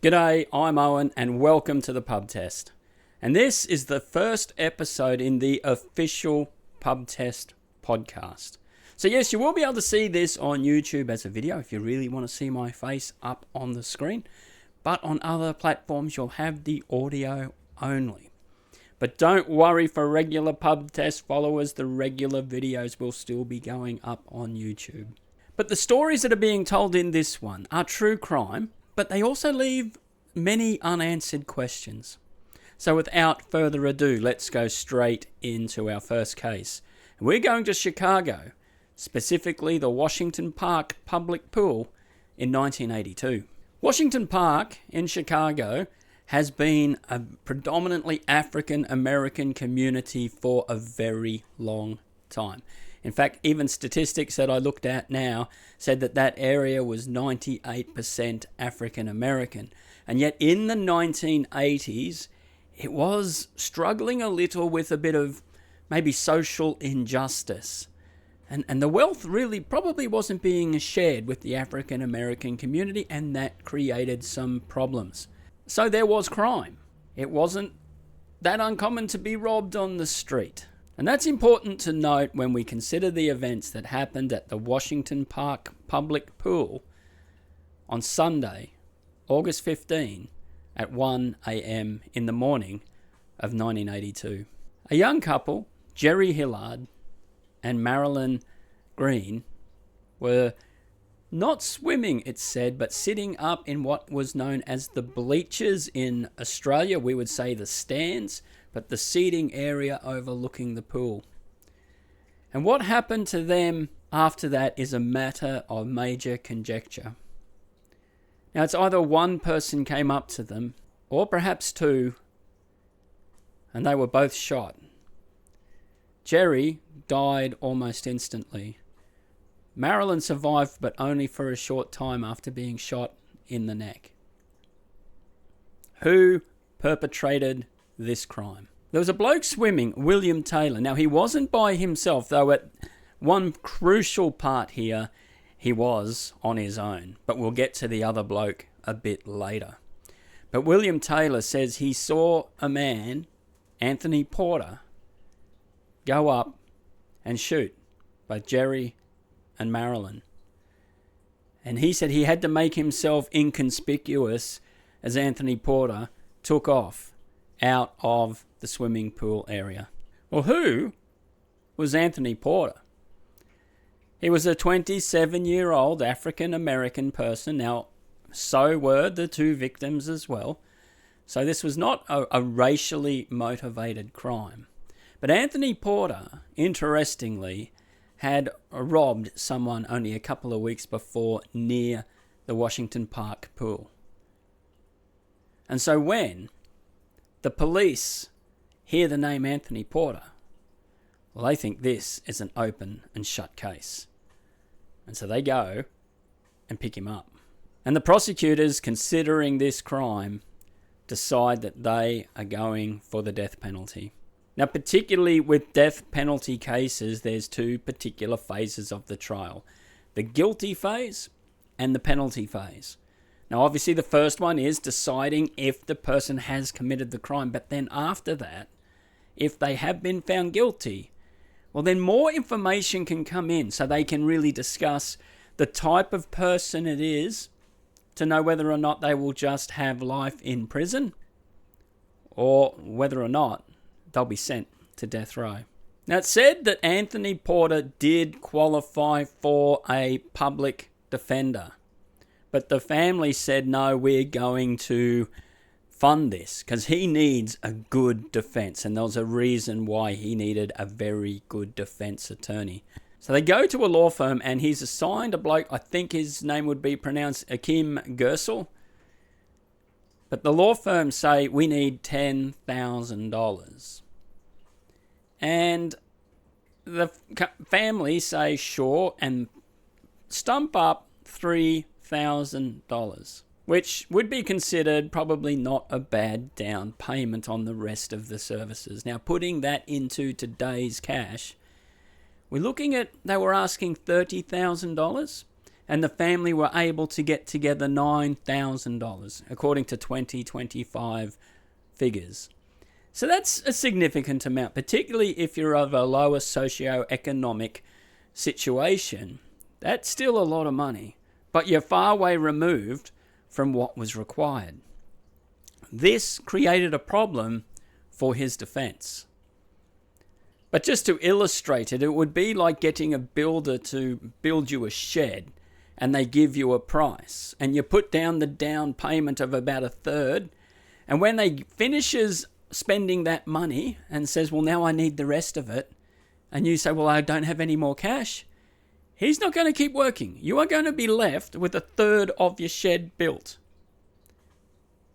G'day, I'm Owen and welcome to the Pub Test. And this is the first episode in the official Pub Test podcast. So yes, you will be able to see this on YouTube as a video if you really want to see my face up on the screen. But on other platforms, you'll have the audio only. But don't worry for regular Pub Test followers, the regular videos will still be going up on YouTube. But the stories that are being told in this one are true crime, but they also leave many unanswered questions. So without further ado, let's go straight into our first case. We're going to Chicago, specifically the Washington Park public pool in 1982. Washington Park in Chicago has been a predominantly African American community for a very long time. In fact, even statistics that I looked at now said that that area was 98% African American. And yet in the 1980s, it was struggling a little with a bit of maybe social injustice. And the wealth really probably wasn't being shared with the African American community, and that created some problems. So there was crime. It wasn't that uncommon to be robbed on the street. And that's important to note when we consider the events that happened at the Washington Park public pool on Sunday, August 15, at 1 a.m. in the morning of 1982. A young couple, Jerry Hillard and Marilyn Green, were not swimming, it's said, but sitting up in what was known as the bleachers. In Australia, we would say the stands, but the seating area overlooking the pool. And what happened to them after that is a matter of major conjecture. Now, it's either one person came up to them, or perhaps two, and they were both shot. Jerry died almost instantly. Marilyn survived, but only for a short time after being shot in the neck. Who perpetrated this crime? There was a bloke swimming, William Taylor. Now, he wasn't by himself, though at one crucial part here, he was on his own. But we'll get to the other bloke a bit later. But William Taylor says he saw a man, Anthony Porter, go up and shoot both Jerry and Marilyn. And he said he had to make himself inconspicuous as Anthony Porter took off out of the swimming pool area. Well, who was Anthony Porter? He was a 27-year-old African-American person. Now, so were the two victims as well. So this was not a racially motivated crime. But Anthony Porter, interestingly, had robbed someone only a couple of weeks before near the Washington Park pool. And so when the police hear the name Anthony Porter, well, they think this is an open and shut case. And so they go and pick him up. And the prosecutors, considering this crime, decide that they are going for the death penalty. Now, particularly with death penalty cases, there's two particular phases of the trial: the guilty phase and the penalty phase. Now, obviously, the first one is deciding if the person has committed the crime. But then after that, if they have been found guilty, well, then more information can come in so they can really discuss the type of person it is to know whether or not they will just have life in prison or whether or not they'll be sent to death row. Now, it's said that Anthony Porter did qualify for a public defender, but the family said, no, we're going to fund this because he needs a good defense. And there was a reason why he needed a very good defense attorney. So they go to a law firm and he's assigned a bloke, I think his name would be pronounced Akim Gersel. But the law firm say, we need $10,000. And the family say, sure, and stump up $3,000, which would be considered probably not a bad down payment on the rest of the services. Now, putting that into today's cash, we're looking at, they were asking $30,000. and the family were able to get together $9,000, according to 2025 figures. So that's a significant amount, particularly if you're of a lower socio-economic situation. That's still a lot of money, but you're far way removed from what was required. This created a problem for his defense. But just to illustrate it, it would be like getting a builder to build you a shed, and they give you a price, and you put down the down payment of about a third, and when they finishes spending that money and says, well, now I need the rest of it, and you say, well, I don't have any more cash, he's not going to keep working. You are going to be left with a third of your shed built.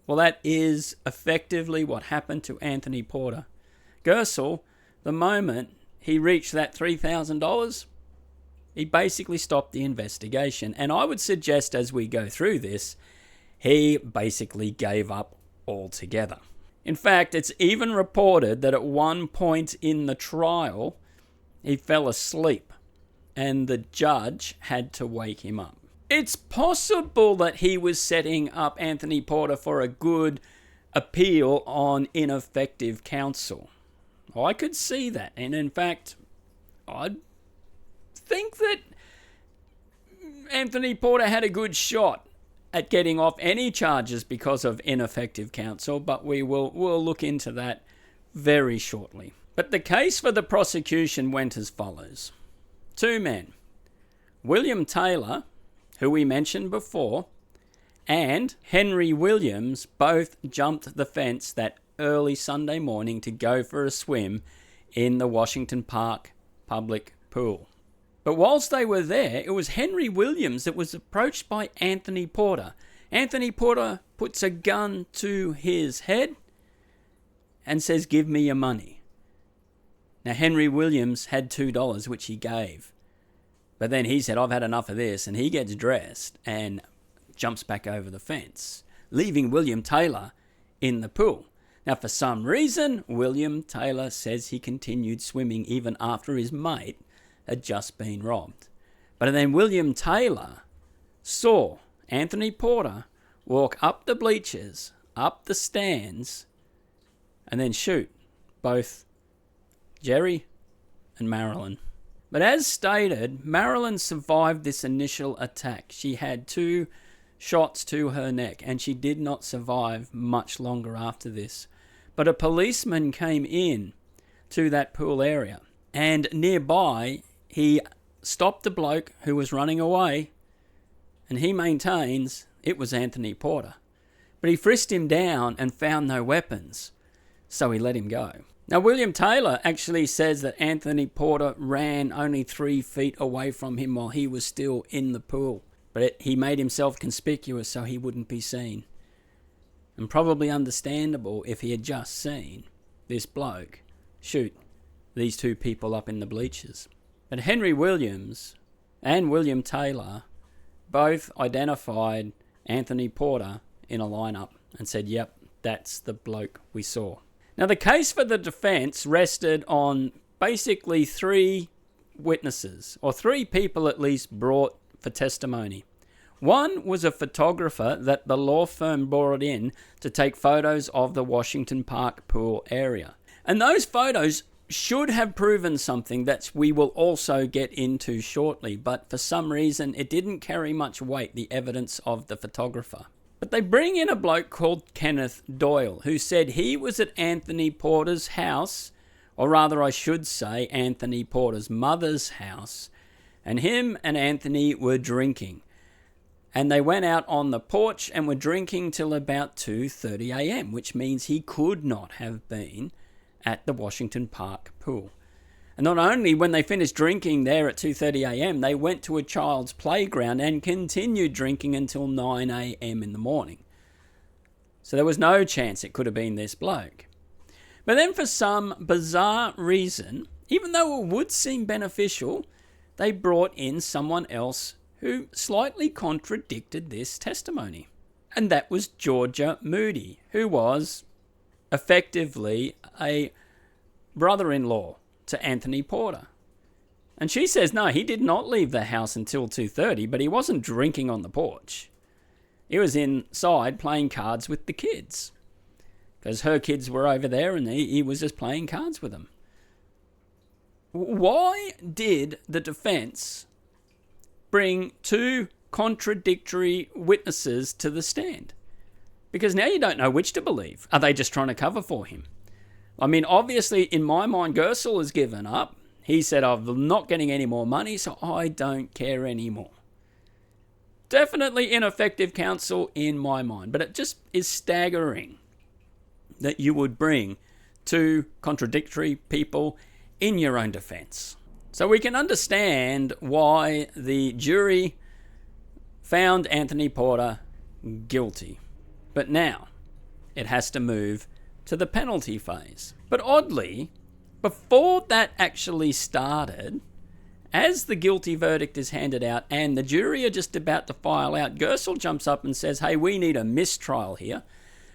Well, that is effectively what happened to Anthony Porter. Gersel, the moment he reached that $3,000, he basically stopped the investigation. And I would suggest as we go through this, he basically gave up altogether. In fact, it's even reported that at one point in the trial, he fell asleep and the judge had to wake him up. It's possible that he was setting up Anthony Porter for a good appeal on ineffective counsel. I could see that. And in fact, I think that Anthony Porter had a good shot at getting off any charges because of ineffective counsel, but we'll look into that very shortly. But the case for the prosecution went as follows. Two men, William Taylor, who we mentioned before, and Henry Williams both jumped the fence that early Sunday morning to go for a swim in the Washington Park public pool. But whilst they were there, it was Henry Williams that was approached by Anthony Porter. Anthony Porter puts a gun to his head and says, give me your money. Now, Henry Williams had $2, which he gave. But then he said, I've had enough of this, and he gets dressed and jumps back over the fence, leaving William Taylor in the pool. Now, for some reason, William Taylor says he continued swimming even after his mate had just been robbed. But then William Taylor saw Anthony Porter walk up the bleachers, up the stands, and then shoot both Jerry and Marilyn. But as stated, Marilyn survived this initial attack. She had 2 shots to her neck, and she did not survive much longer after this. But a policeman came in to that pool area, and nearby he stopped the bloke who was running away, and he maintains it was Anthony Porter. But he frisked him down and found no weapons, so he let him go. Now, William Taylor actually says that Anthony Porter ran only 3 feet away from him while he was still in the pool. But he made himself conspicuous so he wouldn't be seen. And probably understandable if he had just seen this bloke shoot these 2 people up in the bleachers. But Henry Williams and William Taylor both identified Anthony Porter in a lineup and said, yep, that's the bloke we saw. Now, the case for the defense rested on basically 3 witnesses, or 3 people at least brought for testimony. One was a photographer that the law firm brought in to take photos of the Washington Park pool area. And those photos should have proven something that we will also get into shortly, but for some reason it didn't carry much weight, the evidence of the photographer. But they bring in a bloke called Kenneth Doyle, who said he was at Anthony Porter's house, or rather I should say Anthony Porter's mother's house, and him and Anthony were drinking. And they went out on the porch and were drinking till about 2:30 a.m., which means he could not have been at the Washington Park pool. And not only when they finished drinking there at 2:30 a.m., they went to a child's playground and continued drinking until 9 a.m. in the morning. So there was no chance it could have been this bloke. But then for some bizarre reason, even though it would seem beneficial, they brought in someone else who slightly contradicted this testimony. And that was Georgia Moody, who was effectively a brother-in-law to Anthony Porter. And she says, no, he did not leave the house until 2:30, but he wasn't drinking on the porch. He was inside playing cards with the kids. Because her kids were over there and he was just playing cards with them. Why did the defense bring two contradictory witnesses to the stand? Because now you don't know which to believe. Are they just trying to cover for him? I mean, obviously, in my mind, Gersel has given up. He said, I'm not getting any more money, so I don't care anymore. Definitely ineffective counsel in my mind, but it just is staggering that you would bring two contradictory people in your own defense. So we can understand why the jury found Anthony Porter guilty. But now it has to move to the penalty phase. But oddly, before that actually started, as the guilty verdict is handed out and the jury are just about to file out, Gersel jumps up and says, hey, we need a mistrial here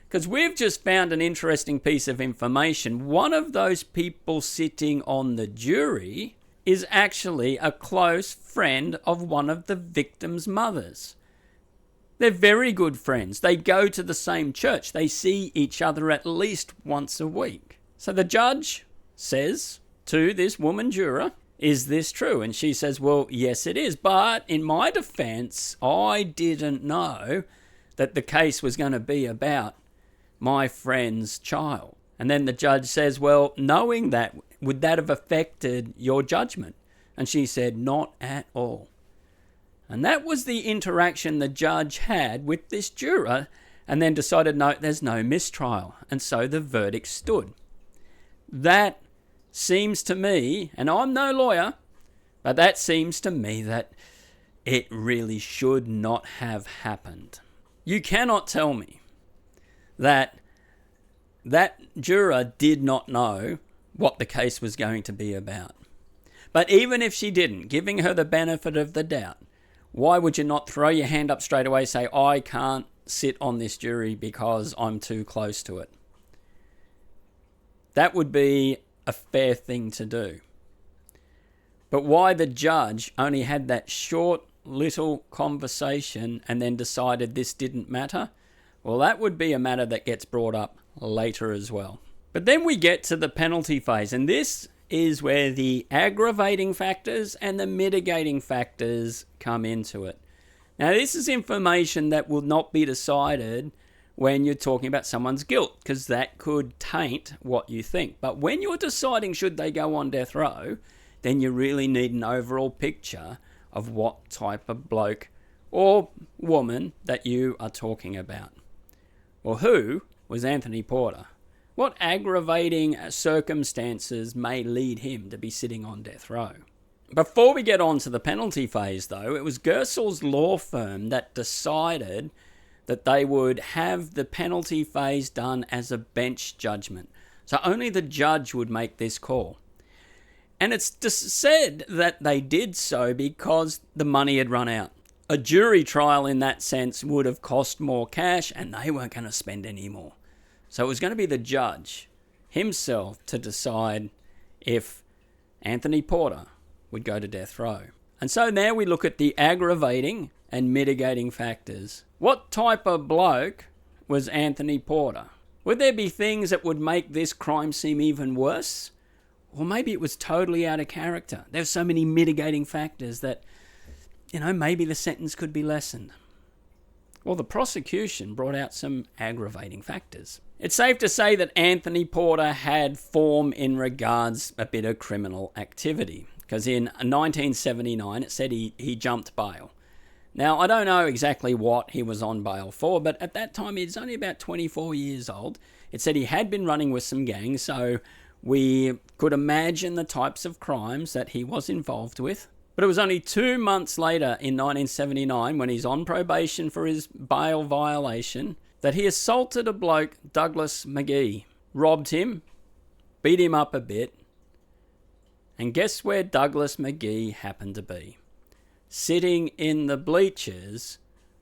because we've just found an interesting piece of information. One of those people sitting on the jury is actually a close friend of one of the victims' mothers. They're very good friends. They go to the same church. They see each other at least once a week. So the judge says to this woman juror, is this true? And she says, well, yes, it is. But in my defense, I didn't know that the case was going to be about my friend's child. And then the judge says, well, knowing that, would that have affected your judgment? And she said, not at all. And that was the interaction the judge had with this juror, and then decided, no, there's no mistrial. And so the verdict stood. That seems to me, and I'm no lawyer, but that seems to me that it really should not have happened. You cannot tell me that that juror did not know what the case was going to be about. But even if she didn't, giving her the benefit of the doubt, why would you not throw your hand up straight away and say, I can't sit on this jury because I'm too close to it? That would be a fair thing to do. But why the judge only had that short little conversation and then decided this didn't matter? Well, that would be a matter that gets brought up later as well. But then we get to the penalty phase, and this is where the aggravating factors and the mitigating factors come into it. Now, this is information that will not be decided when you're talking about someone's guilt, because that could taint what you think. But when you're deciding should they go on death row, then you really need an overall picture of what type of bloke or woman that you are talking about. Well, who was Anthony Porter? What aggravating circumstances may lead him to be sitting on death row? Before we get on to the penalty phase, though, it was Gersel's law firm that decided that they would have the penalty phase done as a bench judgment. So only the judge would make this call. And it's just said that they did so because the money had run out. A jury trial in that sense would have cost more cash and they weren't going to spend any more. So it was going to be the judge himself to decide if Anthony Porter would go to death row. And so now we look at the aggravating and mitigating factors. What type of bloke was Anthony Porter? Would there be things that would make this crime seem even worse? Or maybe it was totally out of character. There's so many mitigating factors that, maybe the sentence could be lessened. Well, the prosecution brought out some aggravating factors. It's safe to say that Anthony Porter had form in regards a bit of criminal activity, because in 1979 it said he jumped bail. Now, I don't know exactly what he was on bail for, but at that time he was only about 24 years old. It said he had been running with some gangs, so we could imagine the types of crimes that he was involved with. But it was only 2 months later in 1979, when he's on probation for his bail violation, that he assaulted a bloke, Douglas McGee, robbed him, beat him up a bit, and guess where Douglas McGee happened to be? Sitting in the bleachers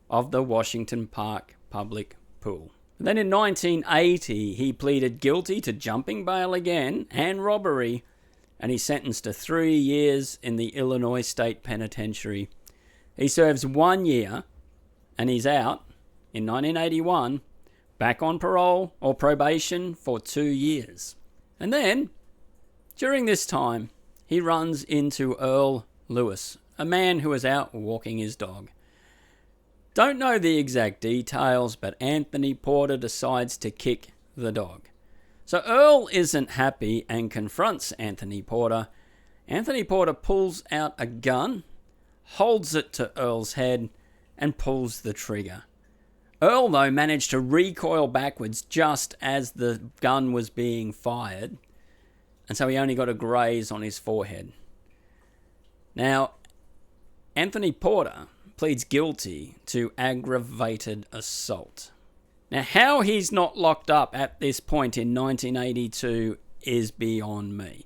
of the Washington Park public pool. And then in 1980, he pleaded guilty to jumping bail again and robbery, and he's sentenced to 3 years in the Illinois State Penitentiary. He serves 1 year, and he's out in 1981, back on parole or probation for 2 years. And then, during this time, he runs into Earl Lewis, a man who is out walking his dog. Don't know the exact details, but Anthony Porter decides to kick the dog. So Earl isn't happy and confronts Anthony Porter. Anthony Porter pulls out a gun, holds it to Earl's head, and pulls the trigger. Earl, though, managed to recoil backwards just as the gun was being fired, and so he only got a graze on his forehead. Now, Anthony Porter pleads guilty to aggravated assault. Now, how he's not locked up at this point in 1982 is beyond me.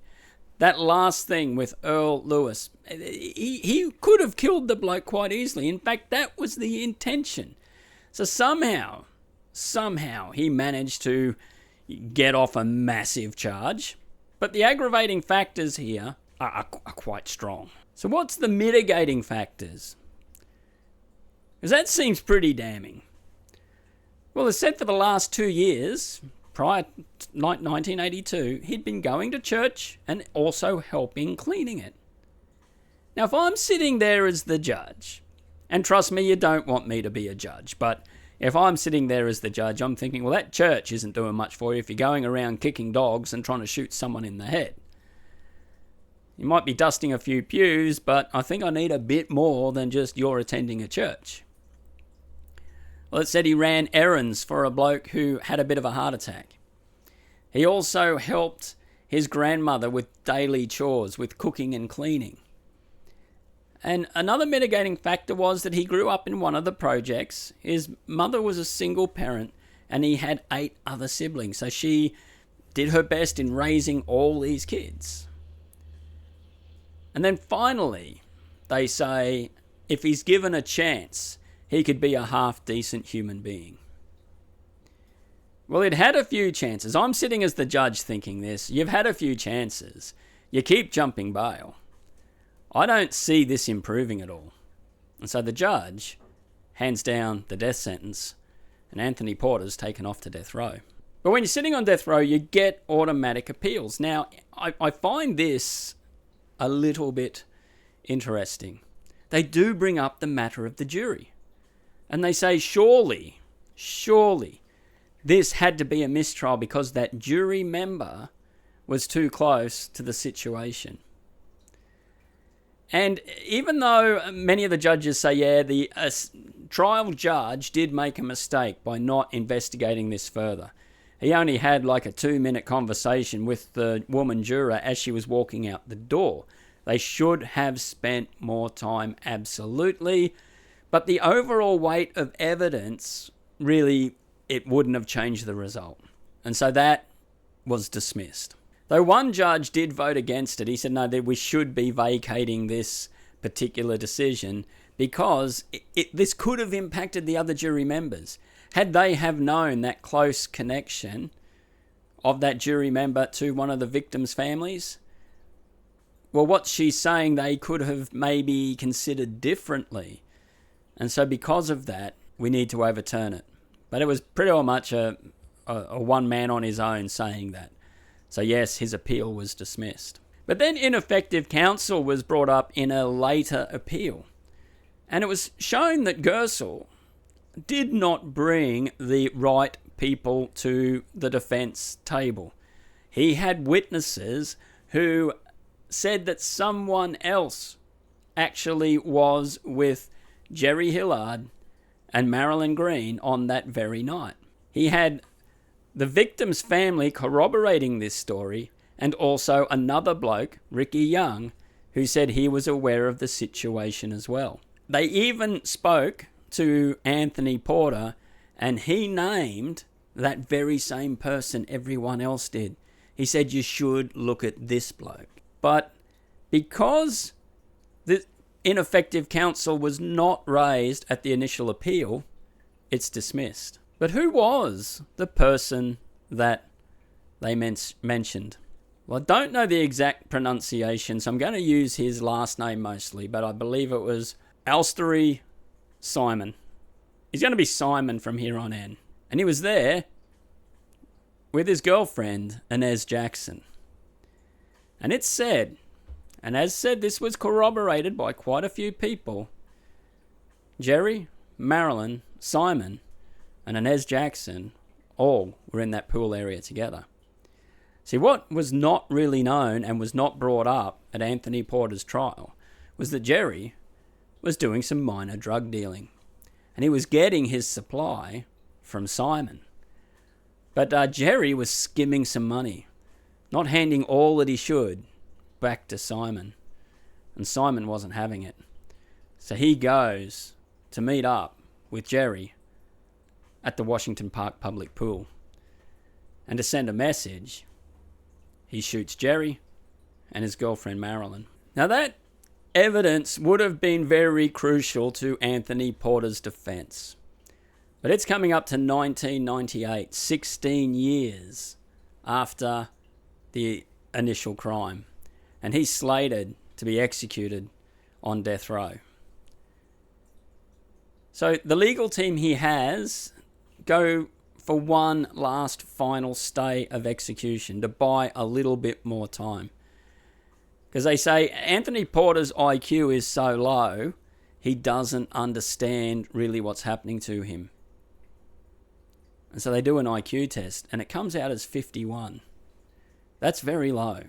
That last thing with Earl Lewis, he could have killed the bloke quite easily. In fact, that was the intention. So somehow he managed to get off a massive charge. But the aggravating factors here are quite strong. So what's the mitigating factors? Because that seems pretty damning. Well, as said, for the last 2 years, prior to 1982, he'd been going to church and also helping cleaning it. Now, if I'm sitting there as the judge, and trust me, you don't want me to be a judge, but if I'm sitting there as the judge, I'm thinking, well, that church isn't doing much for you if you're going around kicking dogs and trying to shoot someone in the head. You might be dusting a few pews, but I think I need a bit more than just you're attending a church. Well, it said he ran errands for a bloke who had a bit of a heart attack. He also helped his grandmother with daily chores, with cooking and cleaning. And another mitigating factor was that he grew up in one of the projects. His mother was a single parent, and he had 8 other siblings. So she did her best in raising all these kids. And then finally, they say, if he's given a chance, he could be a half-decent human being. Well, he'd had a few chances. I'm sitting as the judge thinking this. You've had a few chances. You keep jumping bail. I don't see this improving at all. And so the judge hands down the death sentence, and Anthony Porter's taken off to death row. But when you're sitting on death row, you get automatic appeals. Now, I find this a little bit interesting. They do bring up the matter of the jury. And they say, surely, this had to be a mistrial because that jury member was too close to the situation. And even though many of the judges say, yeah, the trial judge did make a mistake by not investigating this further. He only had like a 2-minute conversation with the woman juror as she was walking out the door. They should have spent more time, absolutely. But the overall weight of evidence, really, it wouldn't have changed the result. And so that was dismissed. Though one judge did vote against it, he said, no, that we should be vacating this particular decision because this could have impacted the other jury members. Had they have known that close connection of that jury member to one of the victims' families, well, what she's saying they could have maybe considered differently. And so because of that, we need to overturn it. But it was pretty much a one man on his own saying that. So yes, his appeal was dismissed. But then ineffective counsel was brought up in a later appeal. And it was shown that Gersel did not bring the right people to the defense table. He had witnesses who said that someone else actually was with Jerry Hillard and Marilyn Green on that very night. He had the victim's family corroborating this story, and also another bloke, Ricky Young, who said he was aware of the situation as well. They even spoke to Anthony Porter, and he named that very same person everyone else did. He said, you should look at this bloke. But because the ineffective counsel was not raised at the initial appeal, it's dismissed. But who was the person that they mentioned? Well, I don't know the exact pronunciation, so I'm going to use his last name mostly, but I believe it was Alstery Simon. He's going to be Simon from here on in. And he was there with his girlfriend, Inez Jackson. And it's said, and as said, this was corroborated by quite a few people, Jerry, Marilyn, Simon, and Inez Jackson all were in that pool area together. See, what was not really known and was not brought up at Anthony Porter's trial was that Jerry was doing some minor drug dealing. And he was getting his supply from Simon. But Jerry was skimming some money, not handing all that he should back to Simon. And Simon wasn't having it. So he goes to meet up with Jerry at the Washington Park public pool. And to send a message, he shoots Jerry and his girlfriend Marilyn. Now that evidence would have been very crucial to Anthony Porter's defense. But it's coming up to 1998, 16 years after the initial crime. And he's slated to be executed on death row. So the legal team he has go for one last final stay of execution to buy a little bit more time. Because they say Anthony Porter's IQ is so low, he doesn't understand really what's happening to him. And so they do an IQ test, and it comes out as 51. That's very low.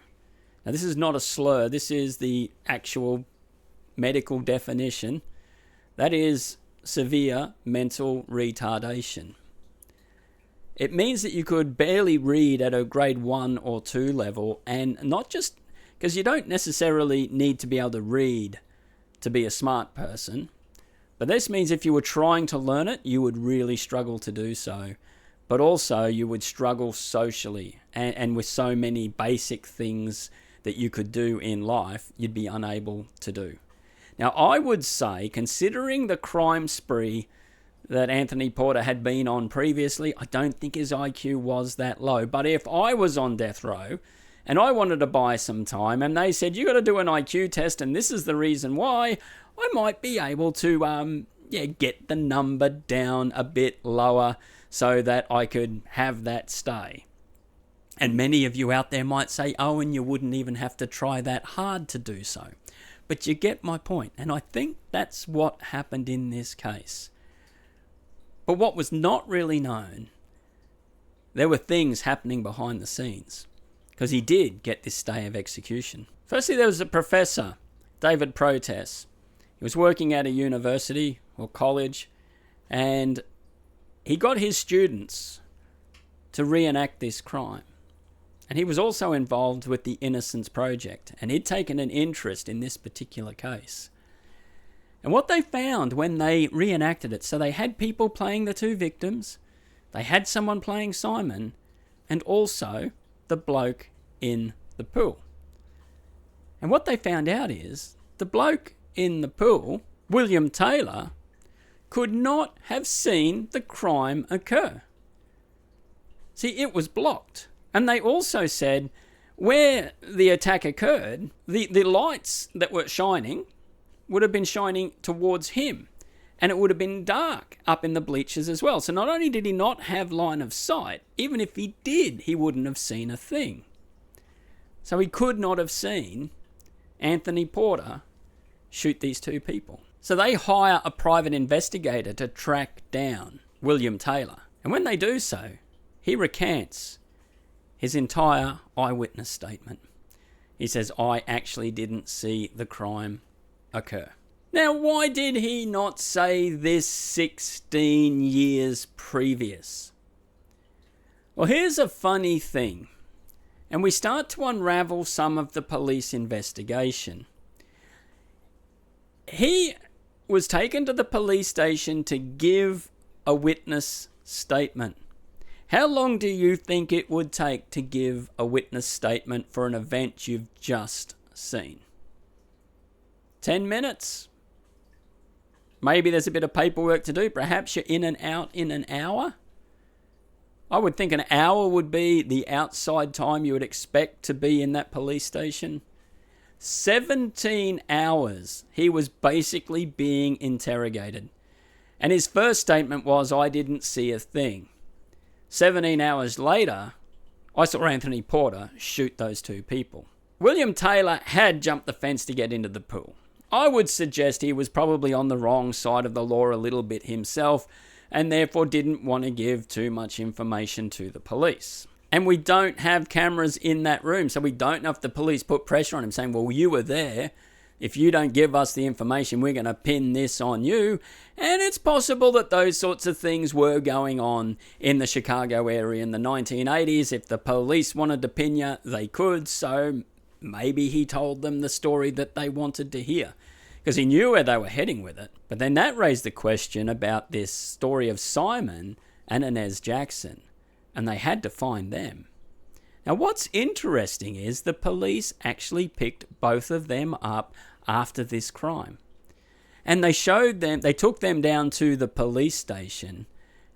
Now, this is not a slur. This is the actual medical definition. That is severe mental retardation. It means that you could barely read at a grade 1 or 2 level, and not just because you don't necessarily need to be able to read to be a smart person, but this means if you were trying to learn it, you would really struggle to do so. But also you would struggle socially, and with so many basic things that you could do in life, you'd be unable to do. Now, I would say, considering the crime spree that Anthony Porter had been on previously, I don't think his IQ was that low. But if I was on death row and I wanted to buy some time and they said, you got to do an IQ test and this is the reason why, I might be able to get the number down a bit lower so that I could have that stay. And many of you out there might say, oh, and you wouldn't even have to try that hard to do so. But you get my point. And I think that's what happened in this case. But what was not really known, there were things happening behind the scenes. Because he did get this stay of execution. Firstly, there was a professor, David Protess. He was working at a university or college, and he got his students to reenact this crime. And he was also involved with the Innocence Project, and he'd taken an interest in this particular case. And what they found when they reenacted it, so they had people playing the two victims, they had someone playing Simon, and also the bloke in the pool. And what they found out is the bloke in the pool, William Taylor, could not have seen the crime occur. See, it was blocked. And they also said where the attack occurred, the lights that were shining would have been shining towards him. And it would have been dark up in the bleachers as well. So not only did he not have line of sight, even if he did, he wouldn't have seen a thing. So he could not have seen Anthony Porter shoot these two people. So they hire a private investigator to track down William Taylor. And when they do so, he recants his entire eyewitness statement. He says, I actually didn't see the crime occur. Now, why did he not say this 16 years previous? Well, here's a funny thing. And we start to unravel some of the police investigation. He was taken to the police station to give a witness statement. How long do you think it would take to give a witness statement for an event you've just seen? 10 minutes? Maybe there's a bit of paperwork to do. Perhaps you're in and out in an hour. I would think an hour would be the outside time you would expect to be in that police station. 17 hours he was basically being interrogated. And his first statement was, "I didn't see a thing." 17 hours later, I saw Anthony Porter shoot those two people. William Taylor had jumped the fence to get into the pool. I would suggest he was probably on the wrong side of the law a little bit himself, and therefore didn't want to give too much information to the police. And we don't have cameras in that room, so we don't know if the police put pressure on him saying, "Well, you were there. If you don't give us the information, we're going to pin this on you." And it's possible that those sorts of things were going on in the Chicago area in the 1980s. If the police wanted to pin you, they could. So maybe he told them the story that they wanted to hear, because he knew where they were heading with it. But then that raised the question about this story of Simon and Inez Jackson, and they had to find them. Now, what's interesting is the police actually picked both of them up after this crime. And they took them down to the police station,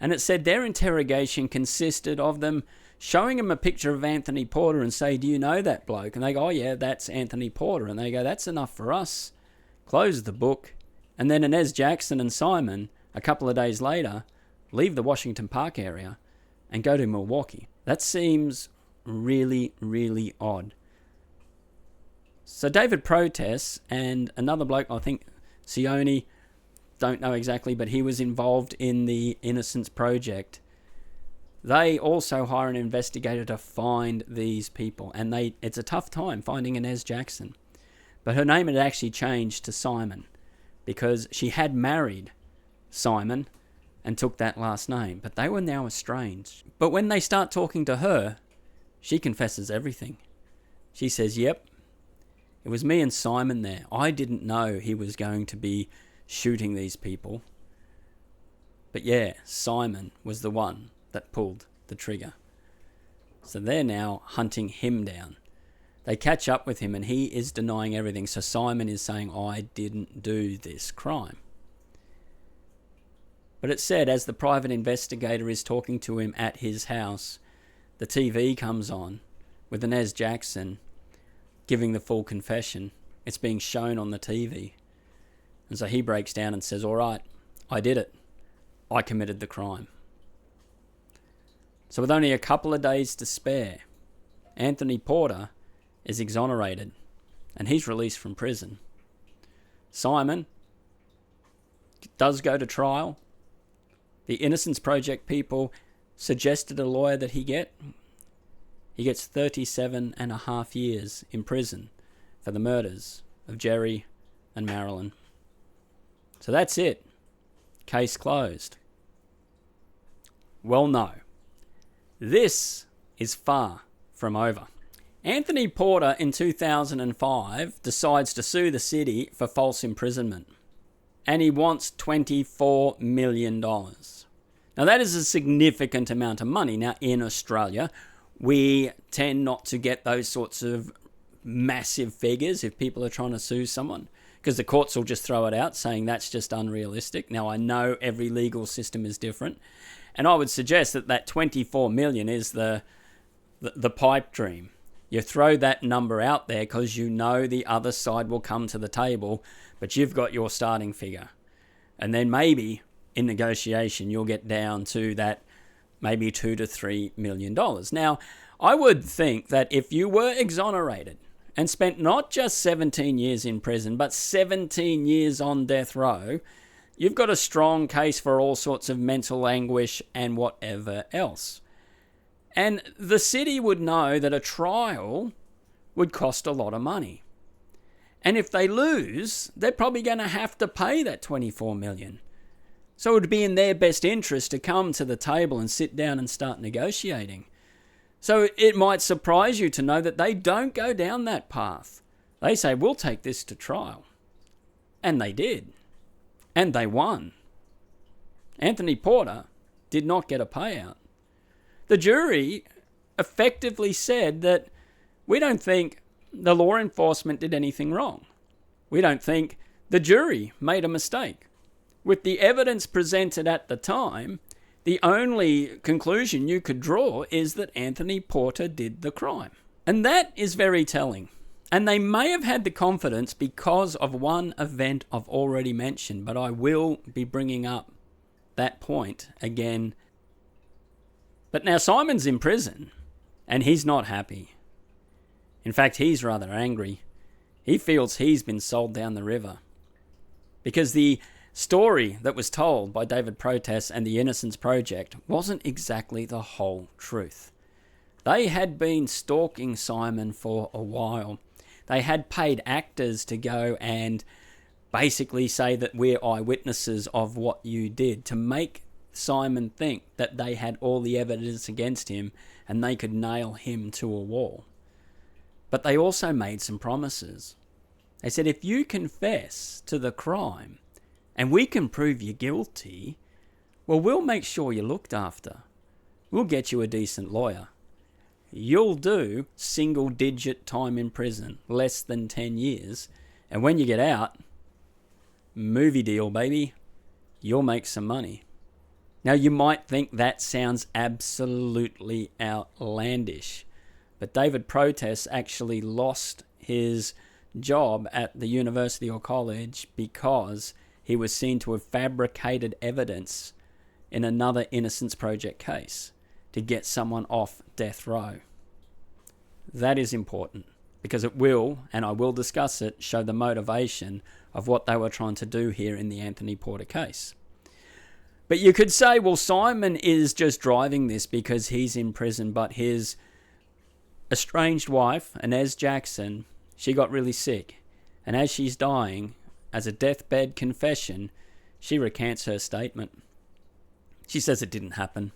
and it said their interrogation consisted of them showing him a picture of Anthony Porter and say, "Do you know that bloke?" And they go, "Oh yeah, that's Anthony Porter." And they go, "That's enough for us." Close the book. And then Inez Jackson and Simon, a couple of days later, leave the Washington Park area and go to Milwaukee. That seems really, really odd. So David protests, and another bloke, I think Sione, don't know exactly, but he was involved in the Innocence Project. They also hire an investigator to find these people, and it's a tough time finding Inez Jackson. But her name had actually changed to Simon, because she had married Simon and took that last name, but they were now estranged. But when they start talking to her, she confesses everything. She says, "Yep, it was me and Simon there. I didn't know he was going to be shooting these people. But yeah, Simon was the one that pulled the trigger." So they're now hunting him down. They catch up with him and he is denying everything. So Simon is saying, "I didn't do this crime." But it said, as the private investigator is talking to him at his house, the TV comes on with Inez Jackson giving the full confession. It's being shown on the TV. And so he breaks down and says, "All right, I did it. I committed the crime." So with only a couple of days to spare, Anthony Porter is exonerated and he's released from prison. Simon does go to trial. The Innocence Project people suggested a lawyer that he gets 37 and a half years in prison for the murders of Jerry and Marilyn. So that's it. Case closed. Well, no. This is far from over. Anthony Porter in 2005 decides to sue the city for false imprisonment, and he wants $24 million. Now that is a significant amount of money. Now in Australia, we tend not to get those sorts of massive figures if people are trying to sue someone, because the courts will just throw it out saying that's just unrealistic. Now I know every legal system is different, and I would suggest that 24 million is the pipe dream. You throw that number out there because you know the other side will come to the table, but you've got your starting figure. And then maybe in negotiation you'll get down to that maybe $2 to $3 million. Now, I would think that if you were exonerated and spent not just 17 years in prison, but 17 years on death row, you've got a strong case for all sorts of mental anguish and whatever else. And the city would know that a trial would cost a lot of money. And if they lose, they're probably going to have to pay that $24 million. So it would be in their best interest to come to the table and sit down and start negotiating. So it might surprise you to know that they don't go down that path. They say, "We'll take this to trial." And they did. And they won. Anthony Porter did not get a payout. The jury effectively said that we don't think the law enforcement did anything wrong. We don't think the jury made a mistake. With the evidence presented at the time, the only conclusion you could draw is that Anthony Porter did the crime. And that is very telling. And they may have had the confidence because of one event I've already mentioned, but I will be bringing up that point again. But now Simon's in prison, and he's not happy. In fact, he's rather angry. He feels he's been sold down the river. Because the story that was told by David Protess and the Innocence Project wasn't exactly the whole truth. They had been stalking Simon for a while. They had paid actors to go and basically say that we're eyewitnesses of what you did, to make Simon think that they had all the evidence against him and they could nail him to a wall. But they also made some promises. They said, if you confess to the crime and we can prove you guilty, well, we'll make sure you're looked after. We'll get you a decent lawyer. You'll do single-digit time in prison, less than 10 years. And when you get out, movie deal, baby. You'll make some money. Now, you might think that sounds absolutely outlandish. But David Protess actually lost his job at the university or college because he was seen to have fabricated evidence in another Innocence Project case to get someone off death row. That is important because it will, and I will discuss it, show the motivation of what they were trying to do here in the Anthony Porter case. But you could say, well, Simon is just driving this because he's in prison, but his estranged wife, Inez Jackson, she got really sick. And as she's dying, as a deathbed confession, she recants her statement. She says it didn't happen.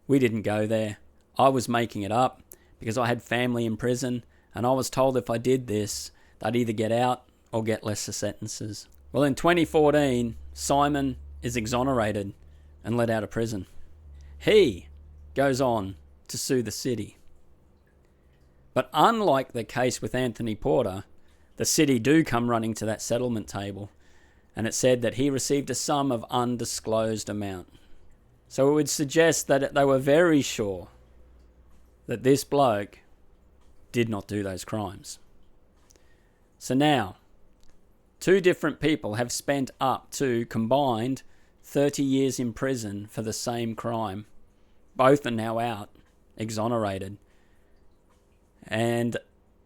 We didn't go there. I was making it up because I had family in prison and I was told if I did this, they'd either get out or get lesser sentences. Well, in 2014, Simon is exonerated and let out of prison. He goes on to sue the city. But unlike the case with Anthony Porter, the city do come running to that settlement table, and it said that he received a sum of undisclosed amount. So it would suggest that they were very sure that this bloke did not do those crimes. So now, two different people have spent up to combined 30 years in prison for the same crime. Both are now out, exonerated. And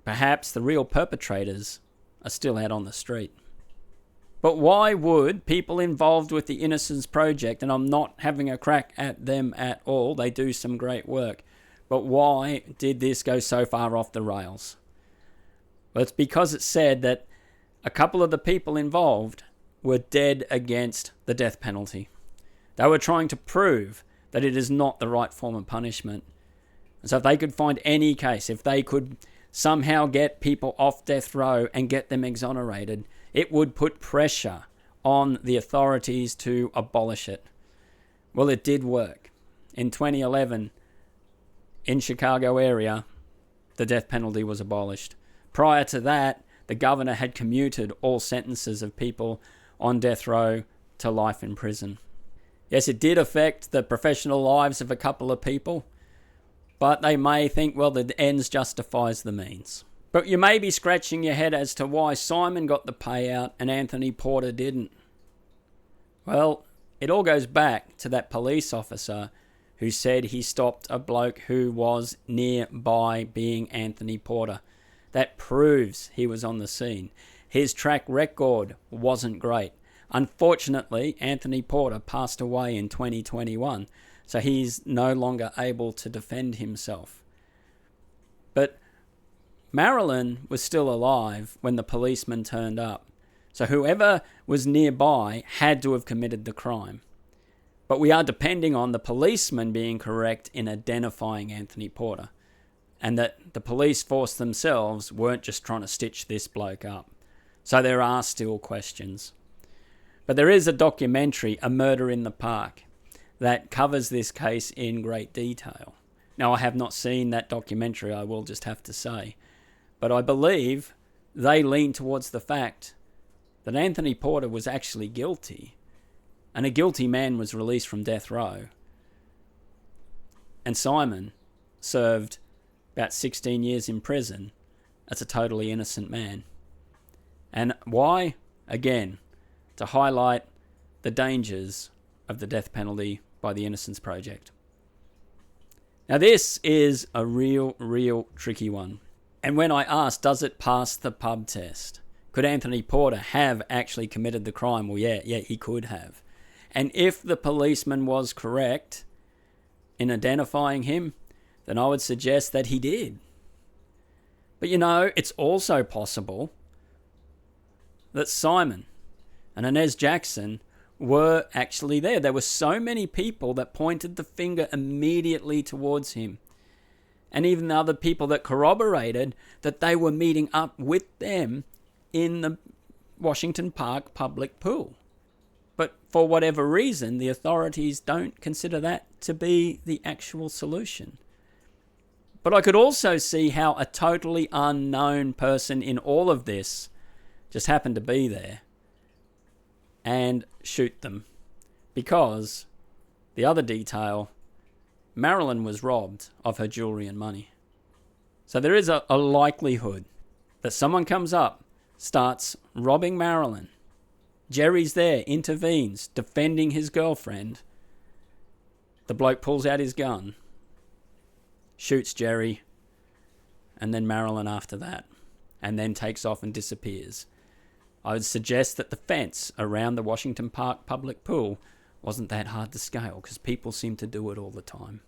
perhaps the real perpetrators are still out on the street. But why would people involved with the Innocence Project, and I'm not having a crack at them at all, they do some great work, but why did this go so far off the rails? Well, it's because it said that a couple of the people involved were dead against the death penalty. They were trying to prove that it is not the right form of punishment. And so if they could find any case, if they could somehow get people off death row and get them exonerated, it would put pressure on the authorities to abolish it. Well, it did work. In 2011, in Chicago area, the death penalty was abolished. Prior to that, the governor had commuted all sentences of people on death row to life in prison. Yes, it did affect the professional lives of a couple of people, but they may think, well, the ends justifies the means. But you may be scratching your head as to why Simon got the payout and Anthony Porter didn't. Well, it all goes back to that police officer who said he stopped a bloke who was nearby being Anthony Porter. That proves he was on the scene. His track record wasn't great. Unfortunately, Anthony Porter passed away in 2021, so he's no longer able to defend himself. But Marilyn was still alive when the policeman turned up, so whoever was nearby had to have committed the crime. But we are depending on the policeman being correct in identifying Anthony Porter, and that the police force themselves weren't just trying to stitch this bloke up. So there are still questions. But there is a documentary, A Murder in the Park, that covers this case in great detail. Now, I have not seen that documentary, I will just have to say. But I believe they lean towards the fact that Anthony Porter was actually guilty and a guilty man was released from death row. And Simon served about 16 years in prison as a totally innocent man. And why? Again, to highlight the dangers of the death penalty by the Innocence Project. Now this is a real tricky one. And when I asked, does it pass the pub test? Could Anthony Porter have actually committed the crime? Well, yeah, he could have. And if the policeman was correct in identifying him, then I would suggest that he did. But it's also possible that Simon and Inez Jackson were actually there. There were so many people that pointed the finger immediately towards him. And even the other people that corroborated that they were meeting up with them in the Washington Park public pool. But for whatever reason, the authorities don't consider that to be the actual solution. But I could also see how a totally unknown person in all of this just happened to be there and shoot them. Because the other detail, Marilyn was robbed of her jewelry and money. So there is a likelihood that someone comes up, starts robbing Marilyn. Jerry's there, intervenes, defending his girlfriend. The bloke pulls out his gun, shoots Jerry, and then Marilyn after that, and then takes off and disappears. I would suggest that the fence around the Washington Park public pool wasn't that hard to scale, because people seem to do it all the time.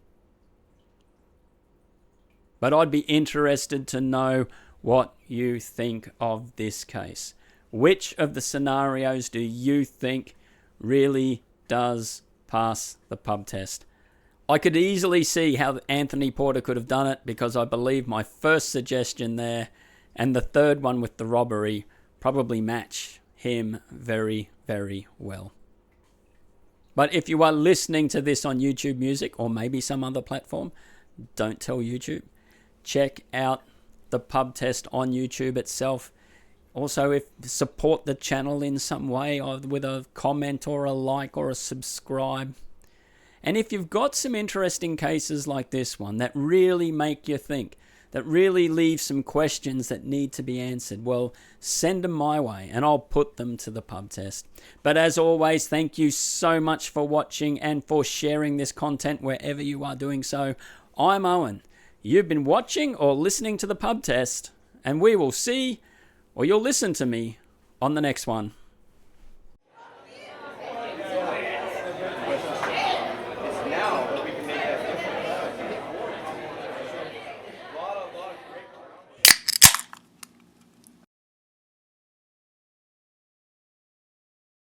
But I'd be interested to know what you think of this case. Which of the scenarios do you think really does pass the pub test? I could easily see how Anthony Porter could have done it, because I believe my first suggestion there and the third one with the robbery probably match him very, very well. But if you are listening to this on YouTube Music or maybe some other platform, don't tell YouTube. Check out the pub test on YouTube itself. Also, if support the channel in some way, or with a comment or a like or a subscribe. And if you've got some interesting cases like this one that really make you think, that really leave some questions that need to be answered, well, send them my way and I'll put them to the pub test. But as always, thank you so much for watching and for sharing this content wherever you are doing so. I'm Owen. You've been watching or listening to the pub test, and we will see, or you'll listen to me on the next one.